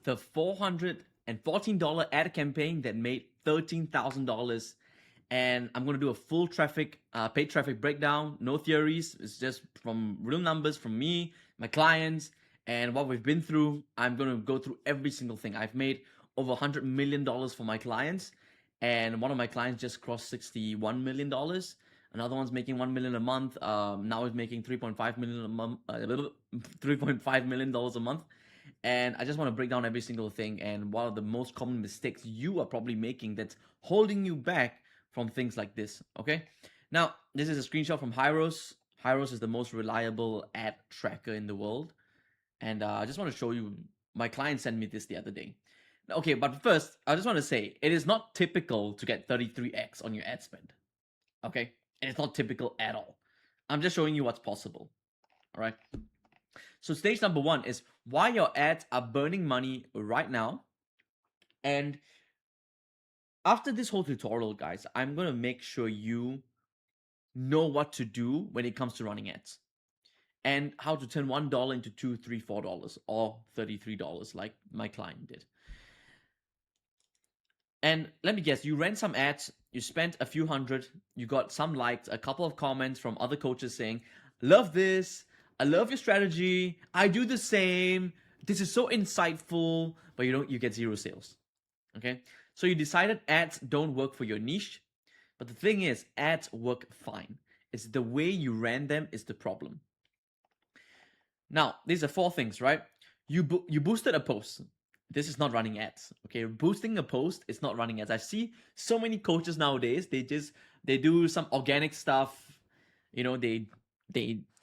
the $414 ad campaign that made $13,000. And I'm going to do a full paid traffic breakdown. No theories. It's just from real numbers from me, my clients, and what we've been through. I'm going to go through every single thing. I've made over $100 million for my clients. And one of my clients just crossed $61 million. Another one's making $1 million a month. Now he's making $3.5 million a month. $3.5 million a month. And I just want to break down every single thing and what are the most common mistakes you are probably making that's holding you back from things like this. Okay. Now, this is a screenshot from ROAS. ROAS is the most reliable ad tracker in the world. And I just want to show you, my client sent me this the other day. Okay, but first, I just want to say, it is not typical to get 33x on your ad spend. Okay? And it's not typical at all. I'm just showing you what's possible. All right? So stage number 1 is why your ads are burning money right now. And after this whole tutorial, guys, I'm going to make sure you know what to do when it comes to running ads. And how to turn $1 into $2, $3, $4 or $33 like my client did. And let me guess, you ran some ads, you spent a few hundred, you got some likes, a couple of comments from other coaches saying, love this, I love your strategy, I do the same, this is so insightful, but you get 0 sales. Okay? So you decided ads don't work for your niche, but the thing is, ads work fine. It's the way you ran them is the problem. Now, these are 4 things, right? You boosted a post. This is not running ads, okay? Boosting a post is not running ads. I see so many coaches nowadays, they do some organic stuff, they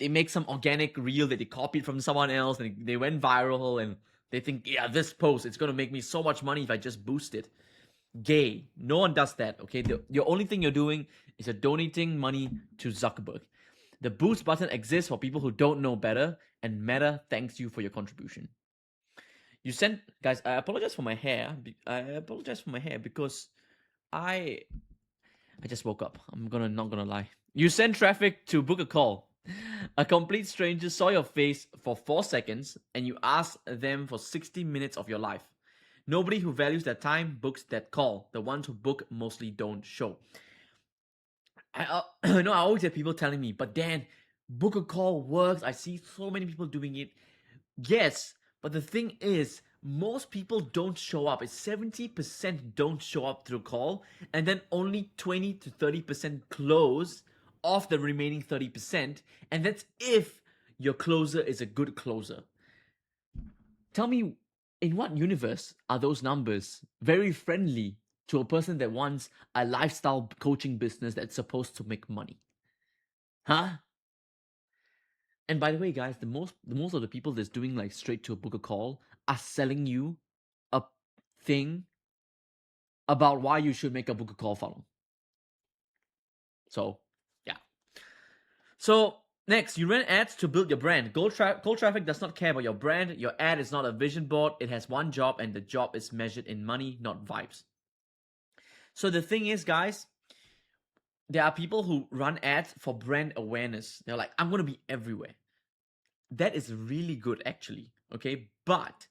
make some organic reel that they copied from someone else and they went viral and they think, yeah, this post, it's gonna make me so much money if I just boost it. Gay. No one does that, okay? The only thing you're doing is you're donating money to Zuckerberg. The boost button exists for people who don't know better, and Meta thanks you for your contribution. Guys, I apologize for my hair. Because I just woke up. Not gonna lie. You send traffic to book a call. A complete stranger saw your face for 4 seconds and you ask them for 60 minutes of your life. Nobody who values their time books that call. The ones who book mostly don't show. I always have people telling me, but Dan, book a call works. I see so many people doing it. Yes, but the thing is, most people don't show up. It's 70% don't show up through call, and then only 20 to 30% close off the remaining 30%, and that's if your closer is a good closer. Tell me, in what universe are those numbers very friendly to a person that wants a lifestyle coaching business that's supposed to make money? Huh? And by the way, guys, the most of the people that's doing like straight to a book a call are selling you a thing about why you should make a book a call funnel. So, yeah. So, next, you ran ads to build your brand. Cold traffic does not care about your brand. Your ad is not a vision board. It has one job, and the job is measured in money, not vibes. So the thing is, guys, there are people who run ads for brand awareness. They're like, I'm going to be everywhere. That is really good, actually, okay? But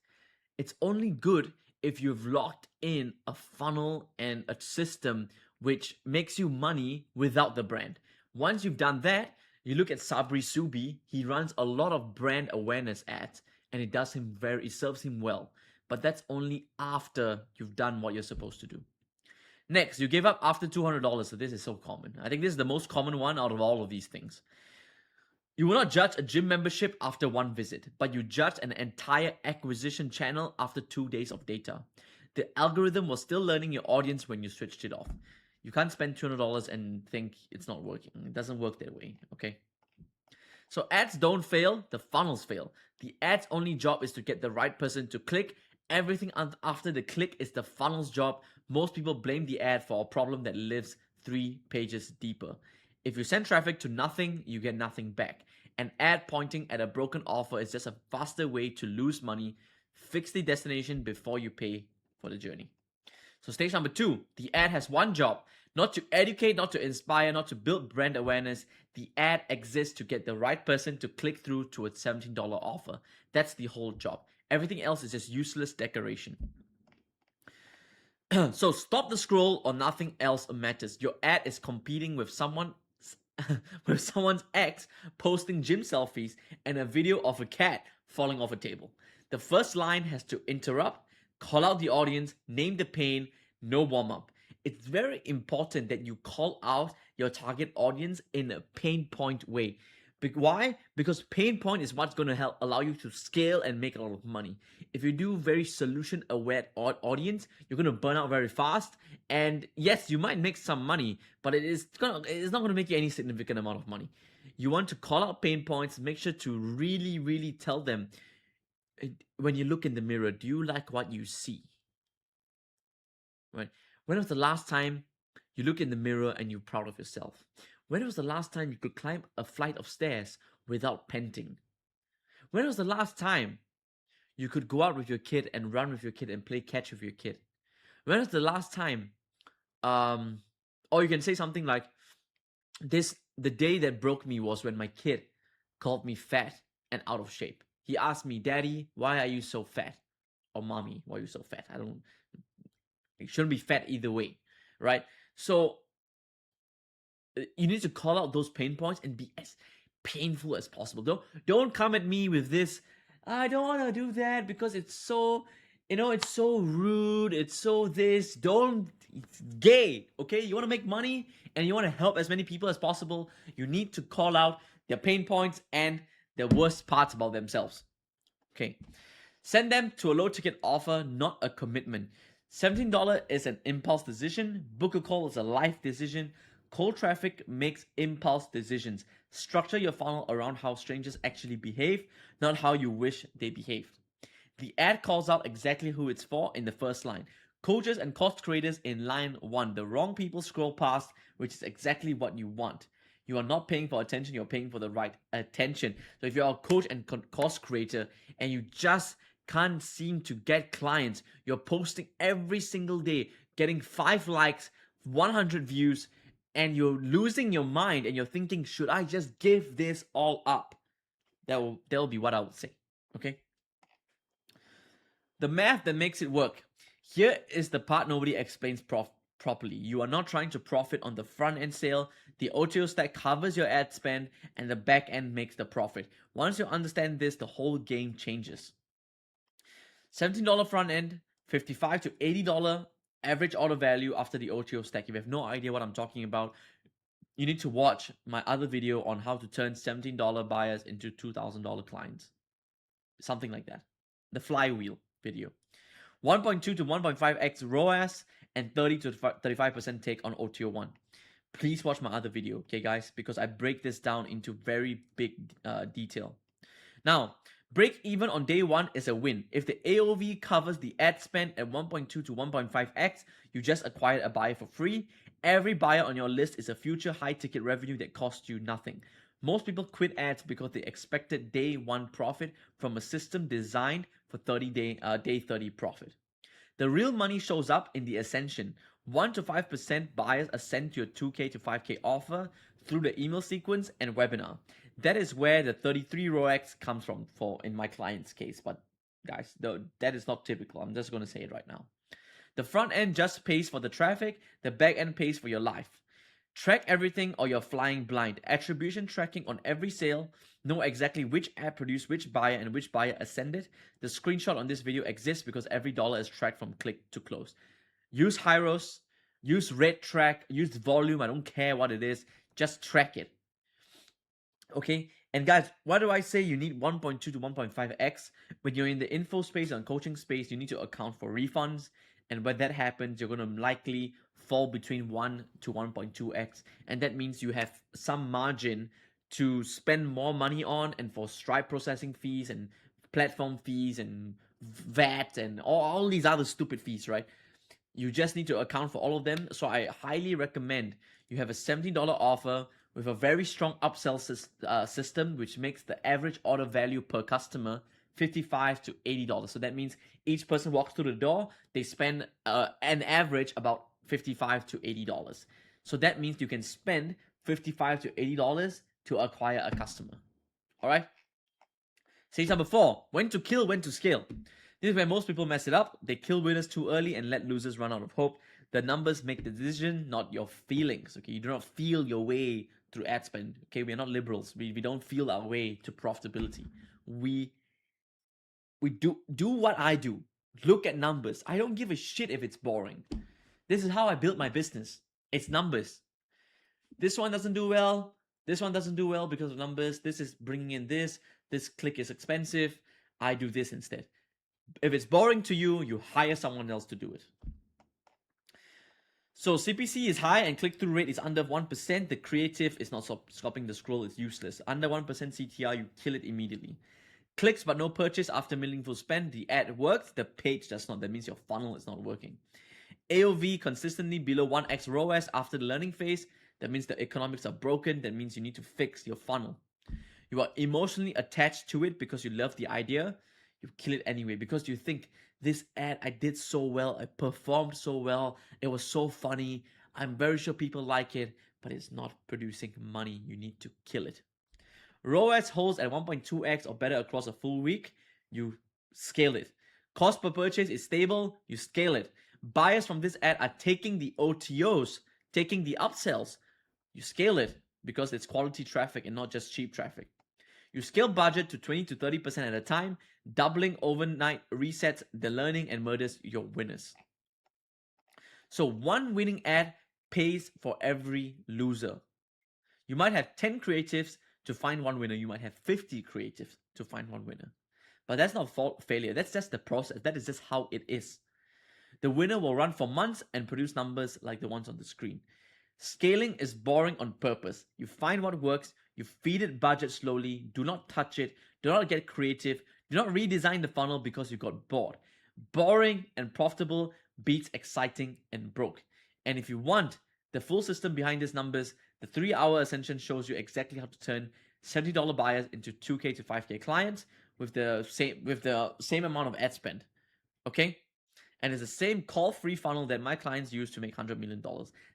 it's only good if you've locked in a funnel and a system which makes you money without the brand. Once you've done that, you look at Sabri Subi, he runs a lot of brand awareness ads and it serves him well. But that's only after you've done what you're supposed to do. Next, you gave up after $200. So this is so common. I think this is the most common one out of all of these things. You will not judge a gym membership after 1 visit, but you judge an entire acquisition channel after 2 days of data. The algorithm was still learning your audience when you switched it off. You can't spend $200 and think it's not working. It doesn't work that way, okay? So ads don't fail, the funnels fail. The ad's only job is to get the right person to click. Everything after the click is the funnel's job. Most people blame the ad for a problem that lives 3 pages deeper. If you send traffic to nothing, you get nothing back. An ad pointing at a broken offer is just a faster way to lose money. Fix the destination before you pay for the journey. So stage number 2, the ad has one job, not to educate, not to inspire, not to build brand awareness. The ad exists to get the right person to click through to a $17 offer. That's the whole job. Everything else is just useless decoration. So stop the scroll or nothing else matters. Your ad is competing with someone with someone's ex posting gym selfies and a video of a cat falling off a table. The first line has to interrupt, call out the audience, name the pain, no warm up. It's very important that you call out your target audience in a pain point way. Why? Because pain point is what's going to help allow you to scale and make a lot of money. If you do very solution aware audience, you're going to burn out very fast. And yes, you might make some money, but it's not going to make you any significant amount of money. You want to call out pain points. Make sure to really, really tell them, when you look in the mirror, do you like what you see? Right? When was the last time you look in the mirror and you're proud of yourself? When was the last time you could climb a flight of stairs without panting? When was the last time you could go out with your kid and run with your kid and play catch with your kid? When was the last time, or you can say something like, the day that broke me was when my kid called me fat and out of shape. He asked me, Daddy, why are you so fat? Or Mommy, why are you so fat? It shouldn't be fat either way, right? So you need to call out those pain points and be as painful as possible. Don't come at me with this, I don't want to do that because it's so, it's so rude, it's so this. It's gay, okay? You want to make money and you want to help as many people as possible. You need to call out their pain points and the worst parts about themselves. Okay. Send them to a low ticket offer, not a commitment. $17 is an impulse decision. Book a call is a life decision. Cold traffic makes impulse decisions. Structure your funnel around how strangers actually behave, not how you wish they behaved. The ad calls out exactly who it's for in the first line. Coaches and course creators in line 1. The wrong people scroll past, which is exactly what you want. You are not paying for attention, you're paying for the right attention. So if you're a coach and course creator and you just can't seem to get clients, you're posting every single day, getting 5 likes, 100 views, and you're losing your mind and you're thinking, should I just give this all up? That'll be what I would say. Okay? The math that makes it work. Here is the part nobody explains properly. You are not trying to profit on the front end sale. The OTO stack covers your ad spend and the back end makes the profit. Once you understand this, the whole game changes. $17 front end, $55 to $80 average order value after the OTO stack. If you have no idea what I'm talking about, you need to watch my other video on how to turn $17 buyers into $2,000 clients. Something like that. The flywheel video. 1.2 to 1.5x ROAS and 30 to 35% take on OTO1. Please watch my other video, okay guys, because I break this down into very big detail. Now, break even on day 1 is a win. If the AOV covers the ad spend at 1.2 to 1.5x, you just acquired a buyer for free. Every buyer on your list is a future high ticket revenue that costs you nothing. Most people quit ads because they expected day 1 profit from a system designed for day 30 profit. The real money shows up in the ascension. 1 to 5% buyers ascend to your 2K to 5K offer through the email sequence and webinar. That is where the 33 ROAS comes from in my client's case. But guys, that is not typical. I'm just going to say it right now. The front end just pays for the traffic. The back end pays for your life. Track everything or you're flying blind. Attribution tracking on every sale. Know exactly which ad produced which buyer and which buyer ascended. The screenshot on this video exists because every dollar is tracked from click to close. Use ROAS, use red track, use volume. I don't care what it is. Just track it. Okay? And guys, why do I say you need 1.2 to 1.5x? When you're in the info space and coaching space, you need to account for refunds. And when that happens, you're going to likely fall between 1 to 1.2x. And that means you have some margin to spend more money on, and for Stripe processing fees and platform fees and VAT and all these other stupid fees, right? You just need to account for all of them. So I highly recommend you have a $17 offer with a very strong upsell system, which makes the average order value per customer $55 to $80. So that means each person walks through the door, they spend an average about $55 to $80. So that means you can spend $55 to $80 to acquire a customer. All right? Stage number 4, when to kill, when to scale. This is where most people mess it up. They kill winners too early and let losers run out of hope. The numbers make the decision, not your feelings. Okay, you do not feel your way through ad spend. Okay, we are not liberals. We don't feel our way to profitability. We do what I do. Look at numbers. I don't give a shit if it's boring. This is how I built my business. It's numbers. This one doesn't do well. This one doesn't do well because of numbers. This is bringing in this. This click is expensive. I do this instead. If it's boring to you, you hire someone else to do it. So CPC is high and click-through rate is under 1%. The creative is not stopping the scroll. It's useless. Under 1% CTR, you kill it immediately. Clicks but no purchase after meaningful spend. The ad works. The page does not. That means your funnel is not working. AOV consistently below 1x ROAS after the learning phase. That means the economics are broken. That means you need to fix your funnel. You are emotionally attached to it because you love the idea. You kill it anyway because you think, this ad, I did so well. I performed so well. It was so funny. I'm very sure people like it, but it's not producing money. You need to kill it. ROAS holds at 1.2x or better across a full week. You scale it. Cost per purchase is stable. You scale it. Buyers from this ad are taking the OTOs, taking the upsells. You scale it because it's quality traffic and not just cheap traffic. You scale budget to 20 to 30% at a time. Doubling overnight resets the learning and murders your winners. So one winning ad pays for every loser. You might have 10 creatives to find one winner. You might have 50 creatives to find one winner. But that's not failure. That's just the process. That is just how it is. The winner will run for months and produce numbers like the ones on the screen. Scaling is boring on purpose. You find what works, you feed it budget slowly, do not touch it, do not get creative, do not redesign the funnel because you got bored. Boring and profitable beats exciting and broke. And if you want the full system behind these numbers, the 3-hour Ascension shows you exactly how to turn $70 buyers into 2K to 5K clients with the same amount of ad spend. Okay? And it's the same call-free funnel that my clients use to make $100 million.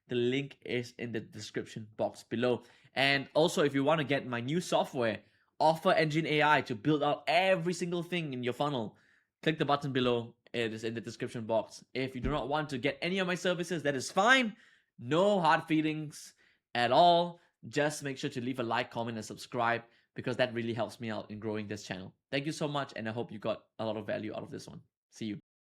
The link is in the description box below. And also, if you want to get my new software, Offer Engine AI, to build out every single thing in your funnel, click the button below. It is in the description box. If you do not want to get any of my services, that is fine. No hard feelings at all. Just make sure to leave a like, comment, and subscribe because that really helps me out in growing this channel. Thank you so much, and I hope you got a lot of value out of this one. See you.